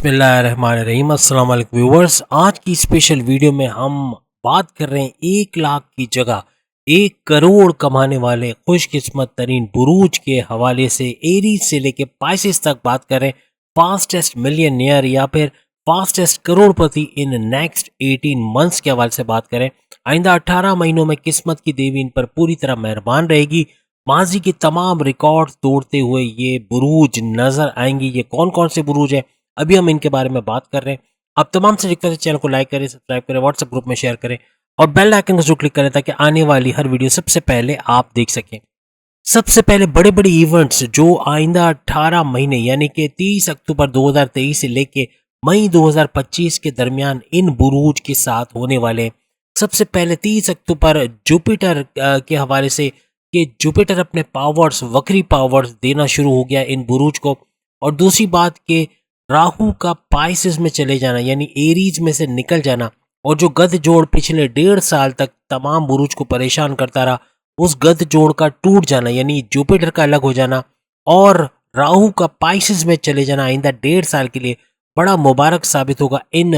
बिस्मिल्लाहिर्रहमानिर्रहीम। अस्सलाम वालेकुम व्यूवर्स। आज की स्पेशल वीडियो में हम बात कर रहे हैं 1 लाख की जगह 1 करोड़ कमाने वाले खुशकिस्मत तरीन बुरूज के हवाले से। एरीज से लेके पाइसेस तक बात कर रहे हैं। फास्टेस्ट मिलियनियर या फिर fastest Crorepati in next 18 months के हवाले से बात करें। आइंदा 18 महीनों में किस्मत की देवी इन पर पूरी तरह मेहरबान रहेगी। माजी के तमाम रिकॉर्ड तोड़ते हुए ये बुरूज नजर आएंगी। ये कौन कौन से बुरूज है, अभी हम इनके बारे में बात कर रहे हैं। आप तमाम से रिक्वेस्ट है, चैनल को लाइक करें, सब्सक्राइब करें, व्हाट्सएप ग्रुप में शेयर करें और बेल आइकन को जरूर क्लिक करें ताकि आने वाली हर वीडियो सबसे पहले आप देख सकें। सबसे पहले बड़े बड़े इवेंट्स जो आइंदा 18 महीने यानी कि 30 अक्टूबर 2023 से लेके मई 2025 के दरमियान इन बुरूज के साथ होने वाले। सबसे पहले 30 अक्टूबर जुपिटर के हवाले से कि जुपिटर अपने पावर्स, वक्री पावर्स देना शुरू हो गया इन बुरूज को। और दूसरी बात कि राहु का पाइसेस में चले जाना यानी एरीज में से निकल जाना, और जो गध जोड़ पिछले 1.5 साल तक तमाम बुरूज को परेशान करता रहा, उस गध जोड़ का टूट जाना यानी जुपिटर का अलग हो जाना और राहु का पाइसेस में चले जाना आइंदा 1.5 साल के लिए बड़ा मुबारक साबित होगा इन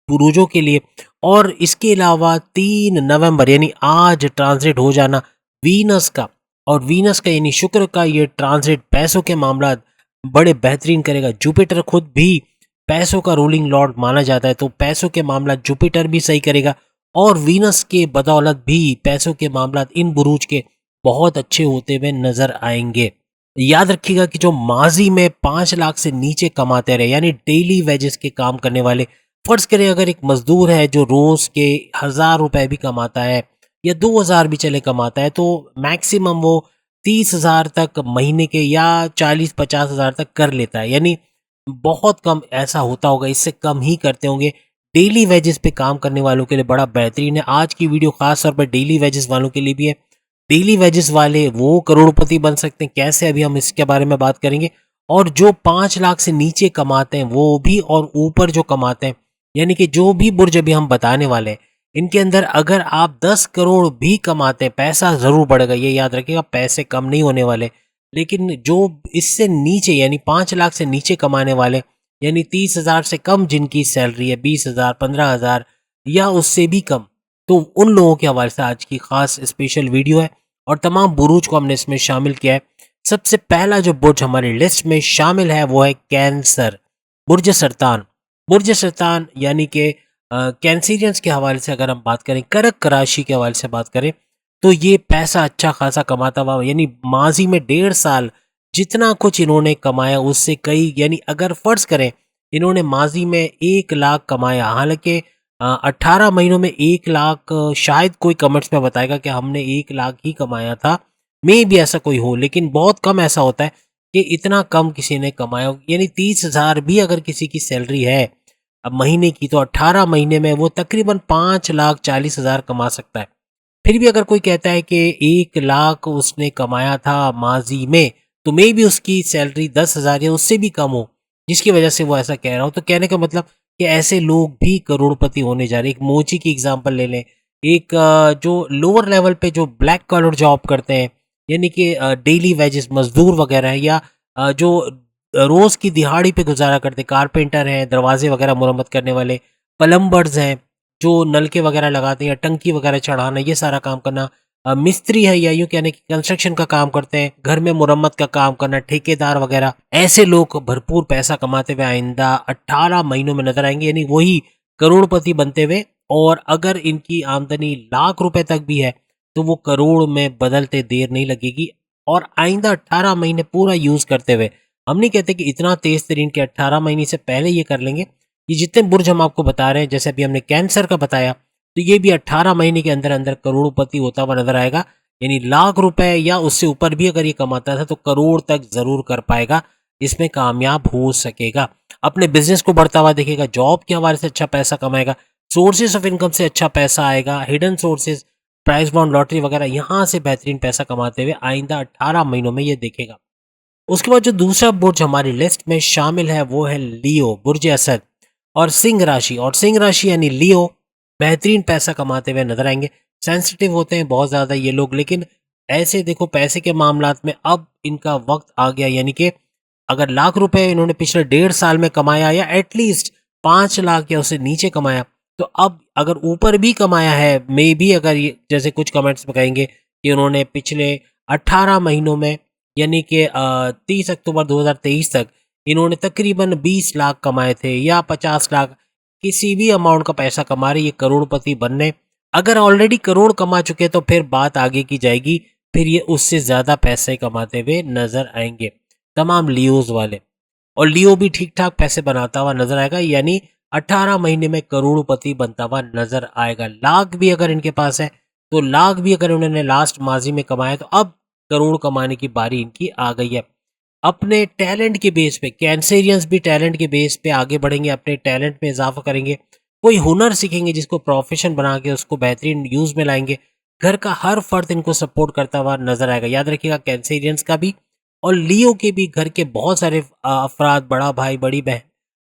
बुरूजों के लिए। और इसके अलावा 3 नवंबर यानी आज ट्रांजिट हो जाना वीनस का, और वीनस का यानी शुक्र का ये ट्रांजिट पैसों के मामला बड़े बेहतरीन करेगा। जुपिटर खुद भी पैसों का रूलिंग लॉर्ड माना जाता है, तो पैसों के मामला जुपिटर भी सही करेगा और वीनस के बदौलत भी पैसों के मामला इन बुरूज के बहुत अच्छे होते हुए नजर आएंगे। याद रखिएगा कि जो माजी में 5 लाख से नीचे कमाते रहे यानी डेली वेजेस के काम करने वाले, फर्ज करें अगर एक मजदूर है जो रोज के 1000 रुपए भी कमाता है या 2000 भी चले कमाता है, तो मैक्सिमम वो 30,000 तक महीने के या 40-50 हज़ार तक कर लेता है। यानी बहुत कम ऐसा होता होगा, इससे कम ही करते होंगे। डेली वेजेस पे काम करने वालों के लिए बड़ा बेहतरीन है। आज की वीडियो खास तौर पर डेली वेजेस वालों के लिए भी है। डेली वेजेस वाले वो करोड़पति बन सकते हैं, कैसे अभी हम इसके बारे में बात करेंगे। और जो 5 लाख से नीचे कमाते हैं वो भी, और ऊपर जो कमाते हैं यानी कि जो भी बुर्ज अभी हम बताने वाले हैं इनके अंदर अगर आप 10 करोड़ भी कमाते हैं, पैसा जरूर बढ़ेगा, ये याद रखिएगा, पैसे कम नहीं होने वाले। लेकिन जो इससे नीचे यानी 5 लाख से नीचे कमाने वाले यानी 30,000 से कम जिनकी सैलरी है, 20,000, 15,000 या उससे भी कम, तो उन लोगों के हवाले से आज की खास स्पेशल वीडियो है और तमाम बुरूज को हमने इसमें शामिल किया है। सबसे पहला जो बुर्ज हमारी लिस्ट में शामिल है वो है कैंसर, बुर्ज सरतान। बुर्ज सरतान यानी कि कैंसीरियंस के हवाले से अगर हम बात करें, कर्क राशि के हवाले से बात करें, तो ये पैसा अच्छा खासा कमाता हुआ यानी माजी में 1.5 साल जितना कुछ इन्होंने कमाया उससे कई, यानी अगर फर्ज करें इन्होंने माजी में 1 लाख कमाया, हालांकि 18 महीनों में 1 लाख शायद कोई कमेंट्स में बताएगा कि हमने 1 लाख ही कमाया था, मे भी ऐसा कोई हो, लेकिन बहुत कम ऐसा होता है कि इतना कम किसी ने कमाया हो। यानी 30,000 भी अगर किसी की सैलरी है अब महीने की, तो 18 महीने में वो तकरीबन 5,40,000 कमा सकता है। फिर भी अगर कोई कहता है कि 1 लाख उसने कमाया था माजी में, तो मे भी उसकी सैलरी 10,000 या उससे भी कम हो, जिसकी वजह से वो ऐसा कह रहा हो। तो कहने का मतलब कि ऐसे लोग भी करोड़पति होने जा रहे हैं। एक मोची की एग्जांपल ले लें, एक जो लोअर लेवल पे जो ब्लैक कॉलर जॉब करते हैं यानी कि डेली वेजेस मजदूर वगैरह है, या जो रोज की दिहाड़ी पे गुजारा करते, कारपेंटर हैं, दरवाजे वगैरह मुरम्मत करने वाले, प्लम्बर्स हैं जो नलके वगैरह लगाते हैं, टंकी वगैरह चढ़ाना, ये सारा काम करना, मिस्त्री है या यूं कहने की कंस्ट्रक्शन का काम करते हैं, घर में मुरम्मत का काम करना, ठेकेदार वगैरह, ऐसे लोग भरपूर पैसा कमाते हुए आइंदा 18 महीनों में नजर आएंगे, यानी वही करोड़पति बनते हुए। और अगर इनकी आमदनी लाख रुपए तक भी है तो वो करोड़ में बदलते देर नहीं लगेगी। और आइंदा 18 महीने पूरा यूज करते हुए, हम नहीं कहते कि इतना तेज तरीन के 18 महीने से पहले ये कर लेंगे। ये जितने बुर्ज हम आपको बता रहे हैं, जैसे अभी हमने कैंसर का बताया, तो ये भी 18 महीने के अंदर अंदर करोड़पति होता हुआ नजर आएगा। यानी लाख रुपए या उससे ऊपर भी अगर ये कमाता था तो करोड़ तक जरूर कर पाएगा, इसमें कामयाब हो सकेगा। अपने बिजनेस को बढ़ता हुआ देखेगा, जॉब के हवाले से अच्छा पैसा कमाएगा, सोर्सेज ऑफ इनकम से अच्छा पैसा आएगा, hidden sources, price bond, lottery वगैरह, यहाँ से बेहतरीन पैसा कमाते हुए आइंदा 18 महीनों में ये देखेगा। उसके बाद जो दूसरा बुर्ज हमारी लिस्ट में शामिल है वो है लियो, बुर्ज असद और सिंह राशि। और सिंह राशि यानी लियो बेहतरीन पैसा कमाते हुए नजर आएंगे। सेंसिटिव होते हैं बहुत ज्यादा ये लोग, लेकिन ऐसे देखो पैसे के मामलात में अब इनका वक्त आ गया, यानी कि अगर लाख रुपए इन्होंने पिछले 1.5 साल में कमाया या एटलीस्ट 5 लाख या उससे नीचे कमाया, तो अब अगर ऊपर भी कमाया है, मे भी अगर ये जैसे कुछ कमेंट्स में कहेंगे कि उन्होंने पिछले 18 महीनों में यानी कि 30 अक्टूबर 2023 तक इन्होंने तकरीबन 20 लाख कमाए थे या 50 लाख, किसी भी अमाउंट का पैसा कमा रहे ये करोड़पति बनने। अगर ऑलरेडी करोड़ कमा चुके तो फिर बात आगे की जाएगी, फिर ये उससे ज़्यादा पैसे कमाते हुए नजर आएंगे तमाम लियोज वाले। और लियो भी ठीक ठाक पैसे बनाता हुआ नजर आएगा, यानी 18 महीने में करोड़पति बनता हुआ नजर आएगा। लाख भी अगर इनके पास है तो लाख भी अगर उन्होंने लास्ट माजी में कमाया तो अब करोड़ कमाने की बारी इनकी आ गई है। अपने टैलेंट के बेस पे कैंसेरियंस भी टैलेंट के बेस पे आगे बढ़ेंगे, अपने टैलेंट में इजाफा करेंगे, कोई हुनर सीखेंगे जिसको प्रोफेशन बना के उसको बेहतरीन यूज में लाएंगे। घर का हर फर्द इनको सपोर्ट करता हुआ नजर आएगा। याद रखिएगा कैंसेरियंस का भी और लियो के भी घर के बहुत सारे अफराद, बड़ा भाई बड़ी बहन,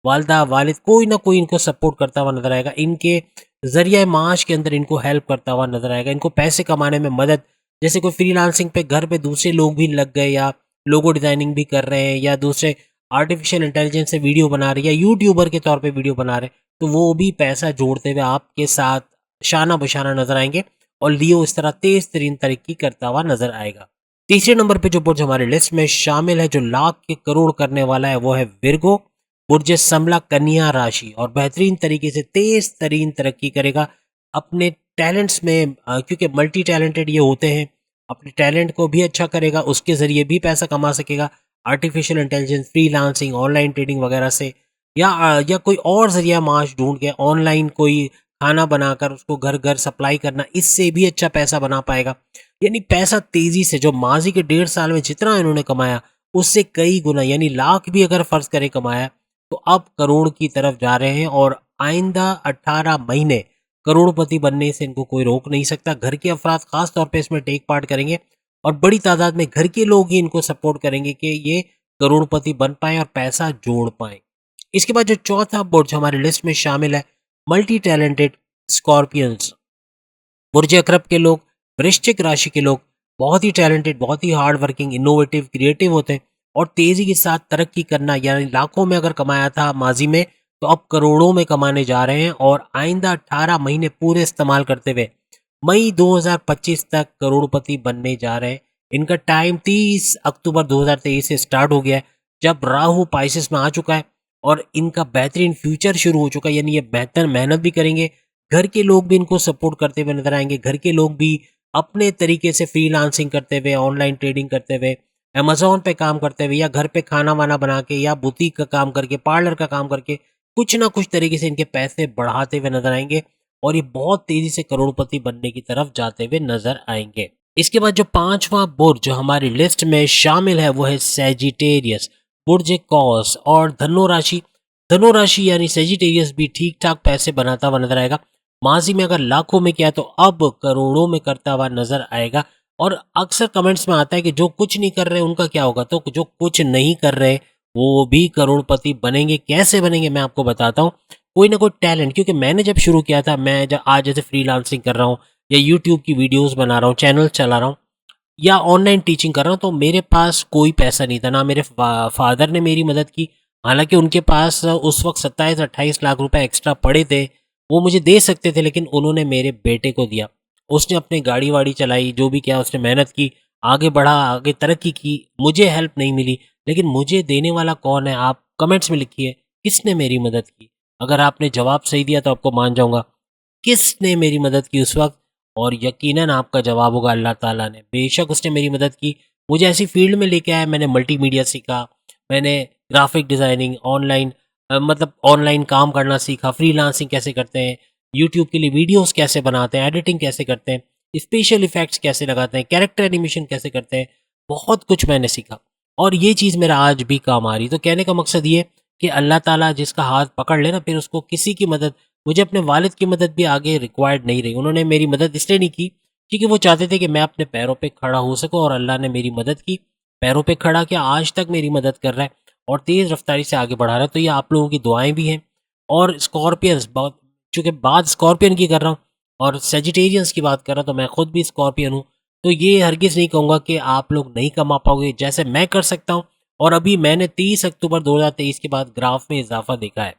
वालदा वालिद, कोई ना कोई इनको सपोर्ट करता हुआ नजर आएगा। इनके जरिए माश के अंदर इनको हेल्प करता हुआ नजर आएगा, इनको पैसे कमाने में मदद, जैसे कोई फ्रीलांसिंग पे घर पे दूसरे लोग भी लग गए या लोगो डिजाइनिंग भी कर रहे हैं या दूसरे आर्टिफिशियल इंटेलिजेंस से वीडियो बना रहे हैं या यूट्यूबर के तौर पे वीडियो बना रहे हैं, तो वो भी पैसा जोड़ते हुए आपके साथ शाना बशाना नजर आएंगे और लियो इस तरह तेज तरीन तरक्की करता हुआ नजर आएगा। तीसरे नंबर पे जो बुर्ज हमारे लिस्ट में शामिल है जो लाख के करोड़ करने वाला है वो है विर्गो, बुर्ज समला कन्या राशि, और बेहतरीन तरीके से तेज तरीन तरक्की करेगा अपने टैलेंट्स में, क्योंकि मल्टी टैलेंटेड ये होते हैं। अपने टैलेंट को भी अच्छा करेगा, उसके ज़रिए भी पैसा कमा सकेगा, artificial intelligence, freelancing, online trading वगैरह से, या कोई और ज़रिया माश ढूंढ के ऑनलाइन कोई खाना बनाकर उसको घर घर सप्लाई करना, इससे भी अच्छा पैसा बना पाएगा। यानी पैसा तेज़ी से जो माजी के 1.5 साल में जितना इन्होंने कमाया उससे कई गुना, यानी लाख भी अगर फ़र्ज़ करें कमाया तो अब करोड़ की तरफ जा रहे हैं और आइंदा 18 महीने करोड़पति बनने से इनको कोई रोक नहीं सकता। घर के अफराद खास तौर पे इसमें टेक पार्ट करेंगे और बड़ी तादाद में घर के लोग ही इनको सपोर्ट करेंगे कि ये करोड़पति बन पाए और पैसा जोड़ पाए। इसके बाद जो चौथा बुर्ज हमारे लिस्ट में शामिल है मल्टी टैलेंटेड स्कॉर्पियंस, बुर्ज अकरब के लोग, वृश्चिक राशि के लोग बहुत ही टैलेंटेड, बहुत ही हार्ड वर्किंग, इनोवेटिव, क्रिएटिव होते हैं और तेजी के साथ तरक्की करना, यानी लाखों में अगर कमाया था माजी में तो अब करोड़ों में कमाने जा रहे हैं और आइंदा 18 महीने पूरे इस्तेमाल करते हुए मई 2025 तक करोड़पति बनने जा रहे हैं। इनका टाइम 30 अक्टूबर 2023 से स्टार्ट हो गया है जब राहु पाइसेस में आ चुका है और इनका बेहतरीन फ्यूचर शुरू हो चुका है, यानी ये बेहतर मेहनत भी करेंगे, घर के लोग भी इनको सपोर्ट करते हुए नजर आएंगे, घर के लोग भी अपने तरीके से फ्रीलांसिंग करते हुए, ऑनलाइन ट्रेडिंग करते हुए, अमेजोन पे काम करते हुए या घर पे खाना वाना बना के या बुटीक का काम करके, पार्लर का काम करके कुछ ना कुछ तरीके से इनके पैसे बढ़ाते हुए नजर आएंगे और ये बहुत तेजी से करोड़पति बनने की तरफ जाते हुए नजर आएंगे। इसके बाद जो पांचवा बुर्ज जो हमारी लिस्ट में शामिल है वो है सेजिटेरियस, बुर्ज कौस और धनु राशि। धनु राशि यानी सेजिटेरियस भी ठीक ठाक पैसे बनाता हुआ नजर आएगा। माजी में अगर लाखों में किया तो अब करोड़ों में करता हुआ नजर आएगा। और अक्सर कमेंट्स में आता है कि जो कुछ नहीं कर रहे उनका क्या होगा, तो जो कुछ नहीं कर रहे वो भी करोड़पति बनेंगे। कैसे बनेंगे मैं आपको बताता हूँ। कोई ना कोई टैलेंट, क्योंकि मैंने जब शुरू किया था, मैं जब आज जैसे फ्रीलांसिंग कर रहा हूँ या यूट्यूब की वीडियोस बना रहा हूँ, चैनल चला रहा हूँ या ऑनलाइन टीचिंग कर रहा हूँ, तो मेरे पास कोई पैसा नहीं था, ना मेरे फादर ने मेरी मदद की। हालांकि उनके पास उस वक्त 27-28 लाख रुपए एक्स्ट्रा पड़े थे, वो मुझे दे सकते थे, लेकिन उन्होंने मेरे बेटे को दिया। उसने अपनी गाड़ी वाड़ी चलाई, जो भी किया उसने मेहनत की, आगे बढ़ा, आगे तरक्की की। मुझे हेल्प नहीं मिली, लेकिन मुझे देने वाला कौन है आप कमेंट्स में लिखिए, किसने मेरी मदद की। अगर आपने जवाब सही दिया तो आपको मान जाऊंगा किसने मेरी मदद की उस वक्त, और यकीनन आपका जवाब होगा अल्लाह ताला ने। बेशक उसने मेरी मदद की, मुझे ऐसी फील्ड में लेके आया, मैंने मल्टीमीडिया सीखा, मैंने ग्राफिक डिज़ाइनिंग, ऑनलाइन मतलब ऑनलाइन काम करना सीखा, फ्रीलांसिंग कैसे करते हैं, यूट्यूब के लिए वीडियोस कैसे बनाते हैं, एडिटिंग कैसे करते हैं, स्पेशल इफेक्ट्स कैसे लगाते हैं, कैरेक्टर एनिमेशन कैसे करते हैं, बहुत कुछ मैंने सीखा और ये चीज़ मेरा आज भी काम आ रही। तो कहने का मकसद ये कि अल्लाह ताला जिसका हाथ पकड़ ले ना, फिर उसको किसी की मदद, मुझे अपने वालिद की मदद भी आगे रिक्वायर्ड नहीं रही। उन्होंने मेरी मदद इसलिए नहीं की क्योंकि वो चाहते थे कि मैं अपने पैरों पे खड़ा हो सकूं, और अल्लाह ने मेरी मदद की, पैरों पे खड़ा किया, आज तक मेरी मदद कर रहा है और तेज़ रफ्तारी से आगे बढ़ा रहा है। तो ये आप लोगों की दुआएं भी हैं। और स्कॉर्पियंस, बहुत चूँकि बात स्कॉर्पियन की कर रहा हूँ और सेजिटेरियंस की बात कर रहा हूँ, तो मैं खुद भी स्कॉर्पियन हूँ। तो ये हरगिज़ नहीं कहूँगा कि आप लोग नहीं कमा पाओगे, जैसे मैं कर सकता हूँ और अभी मैंने 30 अक्टूबर 2023 के बाद ग्राफ में इजाफा देखा है।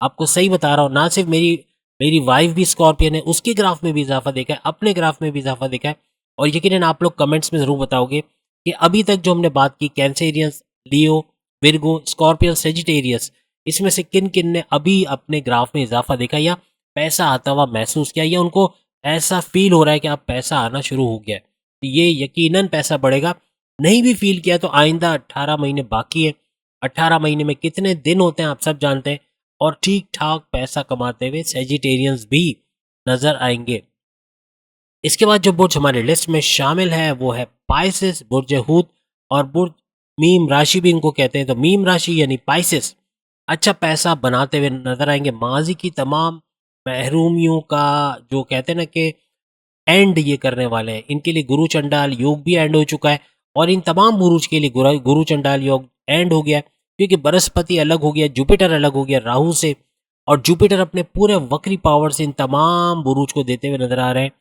आपको सही बता रहा हूँ, ना सिर्फ मेरी मेरी वाइफ भी स्कॉर्पियन है, उसके ग्राफ में भी इजाफा देखा है, अपने ग्राफ में भी इजाफा देखा है। और यकीनन आप लोग कमेंट्स में ज़रूर बताओगे कि अभी तक जो हमने बात की कैंसेरियंस, लियो, विर्गो, स्कॉर्पियन, सेजिटेरियस, इसमें से किन किन ने अभी अपने ग्राफ में इजाफा देखा या पैसा आता हुआ महसूस किया या उनको ऐसा फील हो रहा है कि अब पैसा आना शुरू हो गया है। तो ये यकीनन पैसा बढ़ेगा। नहीं भी फील किया तो आइंदा 18 महीने बाकी है। 18 महीने में कितने दिन होते हैं आप सब जानते हैं। और ठीक ठाक पैसा कमाते हुए सेजिटेरियंस भी नजर आएंगे। इसके बाद जो बुर्ज हमारे लिस्ट में शामिल है वो है पाइसेस, बुर्ज हूत और बुर्ज मीम राशि भी इनको कहते हैं। तो मीम राशि यानी पाइसेस अच्छा पैसा बनाते हुए नजर आएंगे। माजी की तमाम महरूमियों का जो कहते हैं ना कि एंड ये करने वाले हैं। इनके लिए गुरु चंडाल योग भी एंड हो चुका है और इन तमाम बुरुज के लिए गुरु चंडाल योग एंड हो गया है, क्योंकि बृहस्पति अलग हो गया, जुपिटर अलग हो गया राहु से, और जुपिटर अपने पूरे वक्री पावर से इन तमाम बुरुज को देते हुए नजर आ रहे हैं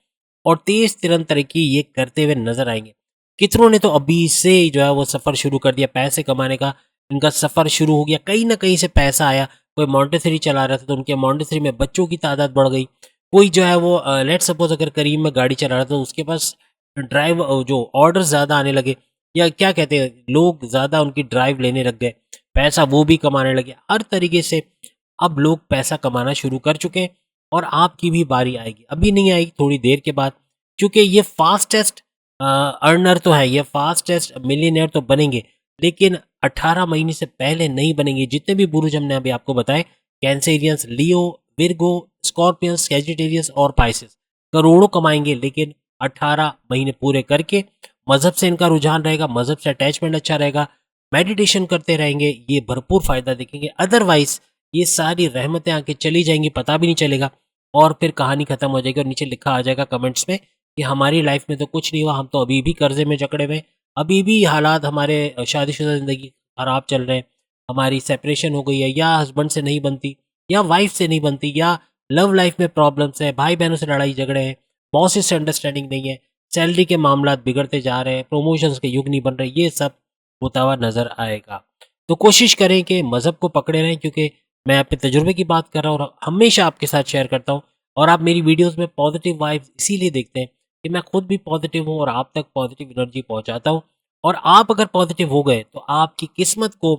और तेज तिरंत तरक्की ये करते हुए नजर आएंगे। कितनों ने तो अभी से जो है वो सफर शुरू कर दिया, पैसे कमाने का इनका सफर शुरू हो गया। कहीं ना कहीं से पैसा आया। कोई मॉन्टेसरी चला रहा था तो उनके मॉन्टेसरी में बच्चों की तादाद बढ़ गई। कोई जो है वो लेट सपोज अगर करीम में गाड़ी चला रहा था तो उसके पास ड्राइव जो ऑर्डर ज़्यादा आने लगे, या क्या कहते हैं लोग ज़्यादा उनकी ड्राइव लेने लग गए, पैसा वो भी कमाने लगे। हर तरीके से अब लोग पैसा कमाना शुरू कर चुके हैं और आपकी भी बारी आएगी। अभी नहीं आएगी, थोड़ी देर के बाद, क्योंकि ये फास्टेस्ट अर्नर तो है, ये फास्टेस्ट मिलियनेयर तो बनेंगे, लेकिन 18 महीने से पहले नहीं बनेंगे। जितने भी बुरुज हमने अभी आपको बताए, कैंसेरियंस, लियो, विर्गो, स्कॉर्पियंस, सेजिटेरियस और पाइसेस, करोड़ों कमाएंगे, लेकिन 18 महीने पूरे करके। मजहब से इनका रुझान रहेगा, मजहब से अटैचमेंट अच्छा रहेगा, मेडिटेशन करते रहेंगे, ये भरपूर फायदा देखेंगे। अदरवाइज ये सारी रहमतें आके चली जाएंगी, पता भी नहीं चलेगा और फिर कहानी खत्म हो जाएगी और नीचे लिखा आ जाएगा कमेंट्स में कि हमारी लाइफ में तो कुछ नहीं हुआ, हम तो अभी भी कर्जे में जकड़े हुए, अभी भी हालात हमारे शादीशुदा ज़िंदगी ख़राब चल रहे हैं, हमारी सेपरेशन हो गई है, या हस्बैंड से नहीं बनती, या वाइफ से नहीं बनती, या लव लाइफ में प्रॉब्लम्स है, भाई बहनों से लड़ाई झगड़े हैं, बॉसेस से अंडरस्टैंडिंग नहीं है, सैलरी के मामला बिगड़ते जा रहे हैं, प्रमोशंस के युग नहीं बन रहे, ये सब होता हुआ नज़र आएगा। तो कोशिश करें कि मज़हब को पकड़े रहें, क्योंकि मैं अपने तजुर्बे की बात कर रहा हूँ और हमेशा आपके साथ शेयर करता हूँ। और आप मेरी वीडियोस में पॉजिटिव वाइब्स इसीलिए देखते हैं कि मैं खुद भी पॉजिटिव हूँ और आप तक पॉजिटिव एनर्जी पहुँचाता हूँ। और आप अगर पॉजिटिव हो गए तो आपकी किस्मत को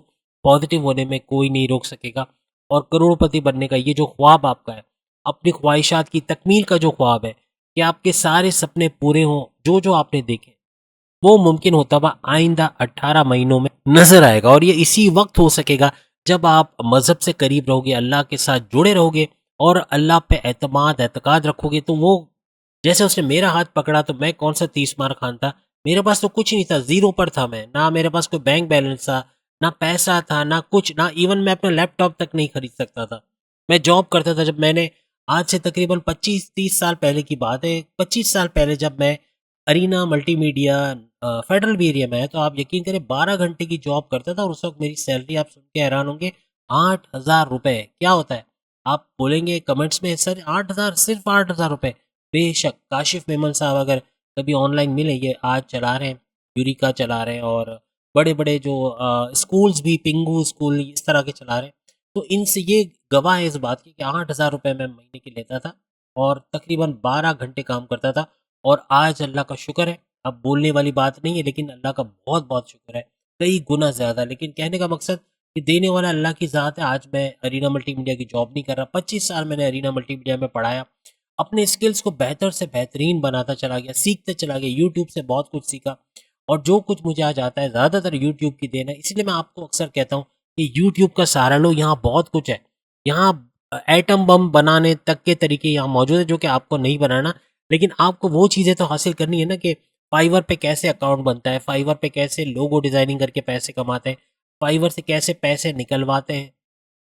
पॉजिटिव होने में कोई नहीं रोक सकेगा। और करोड़पति बनने का ये जो ख्वाब आपका है, अपनी ख्वाहिशात की तकमील का जो ख्वाब है कि आपके सारे सपने पूरे हों, जो जो आपने देखे, वो मुमकिन होता हुआ आइंदा 18 महीनों में नजर आएगा। और ये इसी वक्त हो सकेगा जब आप मजहब से करीब रहोगे, अल्लाह के साथ जुड़े रहोगे और अल्लाह पे एतमाद एतकाद रखोगे। तो वो जैसे उसने मेरा हाथ पकड़ा तो मैं कौन सा 30 मार खान था, मेरे पास तो कुछ नहीं था, जीरो पर था मैं, ना मेरे पास कोई बैंक बैलेंस था, ना पैसा था, ना कुछ, ना इवन मैं अपना लैपटॉप तक नहीं खरीद सकता था। मैं जॉब करता था जब मैंने, आज से तकरीबन 25-30 साल पहले की बात है, 25 साल पहले जब मैं अरीना मल्टीमीडिया फेडरल भी एरिया में है, तो आप यकीन करें 12 घंटे की जॉब करता था और उस वक्त मेरी सैलरी आप सुन के हैरान होंगे, 8,000 रुपये। क्या होता है आप बोलेंगे कमेंट्स में, सर 8,000, सिर्फ 8,000 रुपये? बेशक काशिफ मेमन साहब अगर कभी ऑनलाइन मिले, ये आज चला रहे हैं, यूरिका चला रहे हैं और बड़े बड़े जो स्कूल्स भी, पिंगू स्कूल इस तरह के चला रहे हैं। तो इनसे ये गवाह है इस बात की कि 8,000 रुपये मैं महीने के लेता था और तकरीबन 12 घंटे काम करता था। और आज अल्लाह का शुक्र है, अब बोलने वाली बात नहीं है, लेकिन अल्लाह का बहुत बहुत शुक्र है, कई गुना ज़्यादा। लेकिन कहने का मकसद कि देने वाला अल्लाह की ज़ात है। आज मैं अरीना मल्टीमीडिया की जॉब नहीं कर रहा, 25 साल मैंने अरीना मल्टीमीडिया में पढ़ाया, अपने स्किल्स को बेहतर से बेहतरीन बनाता चला गया, सीखते चला गया, यूट्यूब से बहुत कुछ सीखा और जो कुछ मुझे आज आता है ज़्यादातर यूट्यूब की देन है। इसलिए मैं आपको अक्सर कहता हूँ कि यूट्यूब का सहारा लो, यहाँ बहुत कुछ है। यहाँ एटम बम बनाने तक के तरीके यहाँ मौजूद है जो कि आपको नहीं बनाना, लेकिन आपको वो चीज़ें तो हासिल करनी है ना कि फाइवर पे कैसे अकाउंट बनता है, फाइवर पे कैसे लोगो डिज़ाइनिंग करके पैसे कमाते हैं, फाइवर से कैसे पैसे निकलवाते हैं,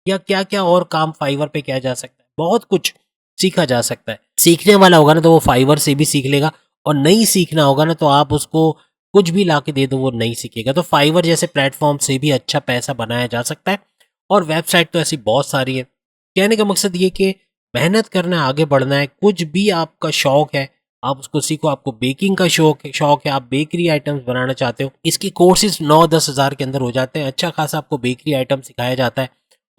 या क्या क्या और काम फाइवर पे किया जा सकता है। बहुत कुछ सीखा जा सकता है। सीखने वाला होगा ना तो वो फाइवर से भी सीख लेगा, और नहीं सीखना होगा ना तो आप उसको कुछ भी ला के दे दो वो नहीं सीखेगा। तो फाइवर जैसे प्लेटफॉर्म से भी अच्छा पैसा बनाया जा सकता है और वेबसाइट तो ऐसी बहुत सारी है। कहने का मकसद ये कि मेहनत करना है, आगे बढ़ना है, कुछ भी आपका शौक है आप उसको सीखो। आपको बेकिंग का शौक है, आप बेकरी आइटम्स बनाना चाहते हो, इसकी कोर्सेज 9-10 हज़ार के अंदर हो जाते हैं। अच्छा खासा आपको बेकरी आइटम सिखाया जाता है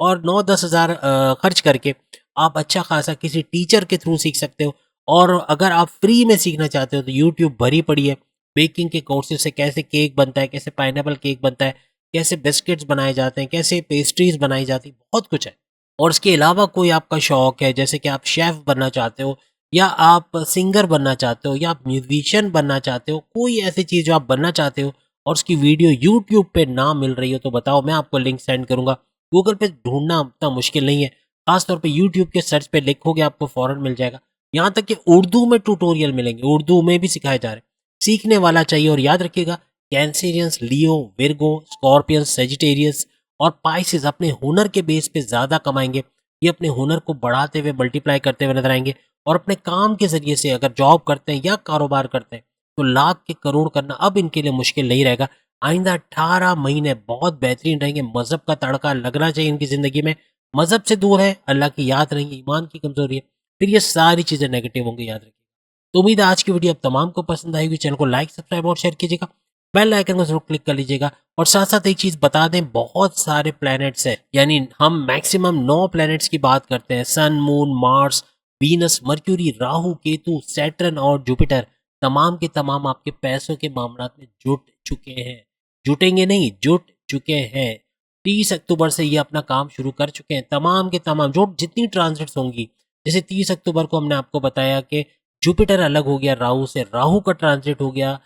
और 9-10 हज़ार खर्च करके आप अच्छा खासा किसी टीचर के थ्रू सीख सकते हो। और अगर आप फ्री में सीखना चाहते हो तो यूट्यूब भरी पड़ी है बेकिंग के कोर्सेज से। कैसे केक बनता है, कैसे पाइनएप्पल केक बनता है, कैसे बिस्किट्स बनाए जाते हैं, कैसे पेस्ट्रीज बनाई जाती है, बहुत कुछ है। और इसके अलावा कोई आपका शौक है, जैसे कि आप शेफ बनना चाहते हो या आप सिंगर बनना चाहते हो या आप म्यूजिशियन बनना चाहते हो, कोई ऐसी चीज़ जो आप बनना चाहते हो और उसकी वीडियो यूट्यूब पे ना मिल रही हो तो बताओ, मैं आपको लिंक सेंड करूंगा। गूगल पे ढूंढना उतना मुश्किल नहीं है, खासतौर पे यूट्यूब के सर्च पे लिखोगे आपको फौरन मिल जाएगा। यहाँ तक कि उर्दू में ट्यूटोरियल मिलेंगे, उर्दू में भी सिखाए जा रहे हैं। सीखने वाला चाहिए। और याद रखिएगा, कैंसेरियंस, लियो, विर्गो, स्कॉर्पियंस, सेजिटेरियस और पाइसेस अपने हुनर के बेस पे ज़्यादा कमाएंगे। ये अपने हुनर को बढ़ाते हुए, मल्टीप्लाई करते हुए नजर आएंगे और अपने काम के ज़रिए से अगर जॉब करते हैं या कारोबार करते हैं तो लाख के करोड़ करना अब इनके लिए मुश्किल नहीं रहेगा। आइंदा 18 महीने बहुत बेहतरीन रहेंगे। मज़हब का तड़का लगना चाहिए इनकी ज़िंदगी में। मज़हब से दूर है, अल्लाह की याद रहेंगी, ईमान की कमज़ोरी है, फिर ये सारी चीज़ें नेगेटिव होंगी, याद रखिए। तो उम्मीद है आज की वीडियो आप तमाम को पसंद आएगी। चैनल को लाइक, सब्सक्राइब और शेयर कीजिएगा। बेल आइकन को जरूर क्लिक कर लीजिएगा। और साथ साथ एक चीज बता दें, बहुत सारे प्लैनेट्स हैं, यानी हम मैक्सिमम 9 प्लैनेट्स की बात करते हैं। Sun, moon, Mars, Venus, Mercury, Rahu, Ketu, Saturn और जुपिटर तमाम के तमाम आपके पैसों के मामला में जुट चुके हैं। जुटेंगे नहीं, जुट चुके हैं। 30 अक्टूबर से ये अपना काम शुरू कर चुके हैं। तमाम के तमाम जो जितनी ट्रांजिट्स होंगी, जैसे 30 अक्टूबर को हमने आपको बताया कि जुपिटर अलग हो गया राहु से, राहु का ट्रांजिट हो गया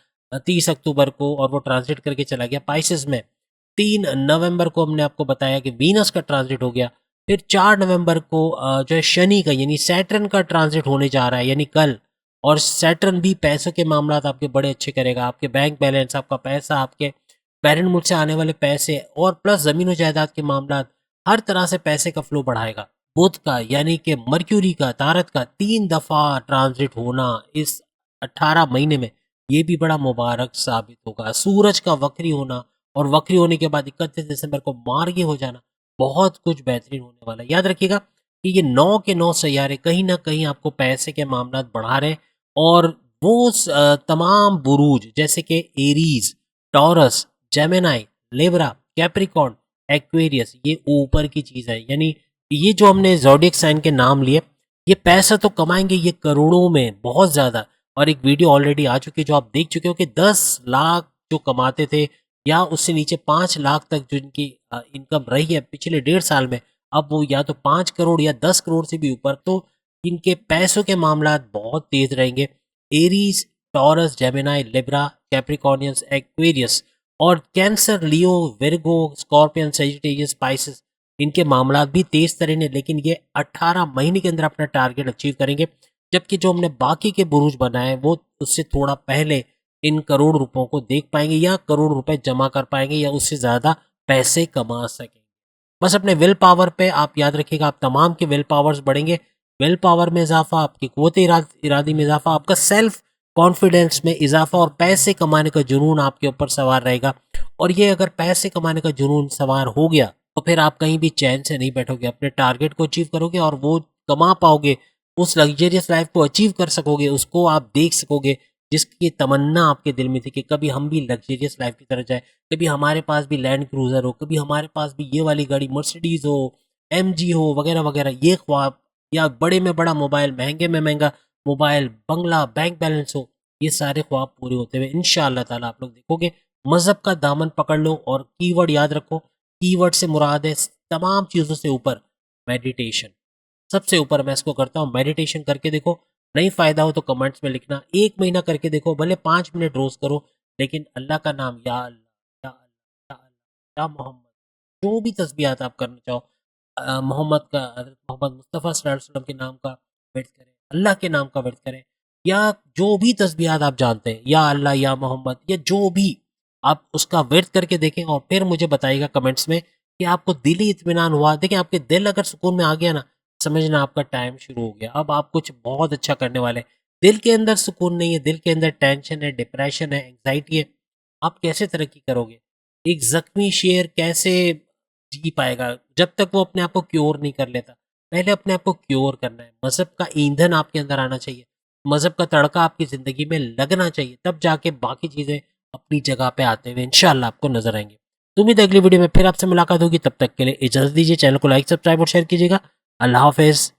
30 अक्टूबर को और वो ट्रांजिट करके चला गया पाइसेस में। 3 नवंबर को हमने आपको बताया कि वीनस का ट्रांजिट हो गया। फिर 4 नवंबर को जो है शनि का यानी सैटर्न का ट्रांजिट होने जा रहा है, यानी कल। और सैटर्न भी पैसों के मामला आपके बड़े अच्छे करेगा। आपके बैंक बैलेंस, आपका पैसा, आपके पेरेंट मुल्क से आने वाले पैसे और प्लस ज़मीन और जायदाद के मामला, हर तरह से पैसे का फ्लो बढ़ाएगा। बुध का यानी कि मर्क्यूरी का, तारत का 3 दफ़ा ट्रांजिट होना इस 18 महीने में, ये भी बड़ा मुबारक साबित होगा। सूरज का वक्री होना और वक्री होने के बाद 31 दिसंबर को मार्गी हो जाना, बहुत कुछ बेहतरीन होने वाला है। याद रखिएगा कि ये 9 के 9 सैयारे कहीं ना कहीं आपको पैसे के मामला बढ़ा रहे हैं। और वो तमाम बुरूज जैसे कि Aries, Taurus, Gemini, Libra, Capricorn, Aquarius, ये ऊपर की चीज़ है। यानी ये जो हमने ज़ोडिएक साइन के नाम लिए, ये पैसा तो कमाएंगे ये करोड़ों में, बहुत ज़्यादा। और एक वीडियो ऑलरेडी आ चुकी है जो आप देख चुके हो कि 10 लाख जो कमाते थे या उससे नीचे 5 लाख तक जो इनकी इनकम रही है पिछले 1.5 साल में, अब वो या तो 5 करोड़ या 10 करोड़ से भी ऊपर। तो इनके पैसों के मामला बहुत तेज रहेंगे। Aries, Taurus, Gemini, Libra, Capricornians, Aquarius और Cancer, Leo, Virgo, Scorpion, Sagittarius, Pisces, इनके मामला भी तेज तरीन है। लेकिन ये 18 महीने के अंदर अपना टारगेट अचीव करेंगे। जबकि जो हमने बाकी के बुरूज बनाए वो उससे थोड़ा पहले इन करोड़ रुपयों को देख पाएंगे या करोड़ रुपए जमा कर पाएंगे या उससे ज़्यादा पैसे कमा सकेंगे। बस अपने विल पावर पे आप याद रखिएगा, आप तमाम के विल पावर्स बढ़ेंगे। विल पावर में इजाफा, आपकी कुव्वत इरादी में इजाफा, आपका सेल्फ कॉन्फिडेंस में इजाफा और पैसे कमाने का जुनून आपके ऊपर सवार रहेगा। और ये अगर पैसे कमाने का जुनून सवार हो गया तो फिर आप कहीं भी चैन से नहीं बैठोगे, अपने टारगेट को अचीव करोगे और वो कमा पाओगे। उस लग्जरियस लाइफ को अचीव कर सकोगे, उसको आप देख सकोगे जिसकी तमन्ना आपके दिल में थी कि कभी हम भी लग्जरियस लाइफ की तरह जाए, कभी हमारे पास भी लैंड क्रूजर हो, कभी हमारे पास भी ये वाली गाड़ी मर्सिडीज हो, एमजी हो, वगैरह वगैरह। ये ख्वाब, या बड़े में बड़ा मोबाइल, महंगे में महंगा मोबाइल, बंगला, बैंक बैलेंस हो, ये सारे ख्वाब पूरे होते हुए इंशाअल्लाह ताला आप लोग देखोगे। मजहब का दामन पकड़ लो और कीवर्ड याद रखो। कीवर्ड से मुराद है तमाम चीज़ों से ऊपर मेडिटेशन। सबसे ऊपर मैं इसको करता हूँ, मेडिटेशन करके देखो। नहीं फ़ायदा हो तो कमेंट्स में लिखना। 1 महीना करके देखो, भले 5 मिनट रोज़ करो, लेकिन अल्लाह का नाम, या अल्लाह, या अल्लाह, या अल्लाह, या मोहम्मद, जो भी तस्बीहात आप करना चाहो, मोहम्मद का, हज़रत मोहम्मद मुस्तफ़ा सल्लल्लाहु अलैहि वसल्लम के नाम का वर्द करें, अल्लाह के नाम का वर्द करें, या जो भी तस्बीहात आप जानते हैं, या अल्लाह, या मोहम्मद, या जो भी, आप उसका वर्द करके देखें और फिर मुझे बताइएगा कमेंट्स में कि आपको दिली इत्मीनान हुआ। देखिए, आपके दिल अगर सुकून में आ गया ना, समझना आपका टाइम शुरू हो गया, अब आप कुछ बहुत अच्छा करने वाले हैं। दिल के अंदर सुकून नहीं है, दिल के अंदर टेंशन है, डिप्रेशन है, एंग्जाइटी है, आप कैसे तरक्की करोगे? एक ज़ख्मी शेर कैसे जी पाएगा जब तक वो अपने आप को क्योर नहीं कर लेता? पहले अपने आप को क्योर करना है। मज़हब का ईंधन आपके अंदर आना चाहिए। मज़हब का तड़का आपकी ज़िंदगी में लगना चाहिए, तब जाके बाकी चीज़ें अपनी जगह पे आते हुए इंशाल्लाह आपको नज़र आएँगे। तो उम्मीद है अगली वीडियो में फिर आपसे मुलाकात होगी, तब तक के लिए इजाज़त दीजिए। चैनल को लाइक, सब्सक्राइब और शेयर कीजिएगा। अल्लाह हाफ़िज़।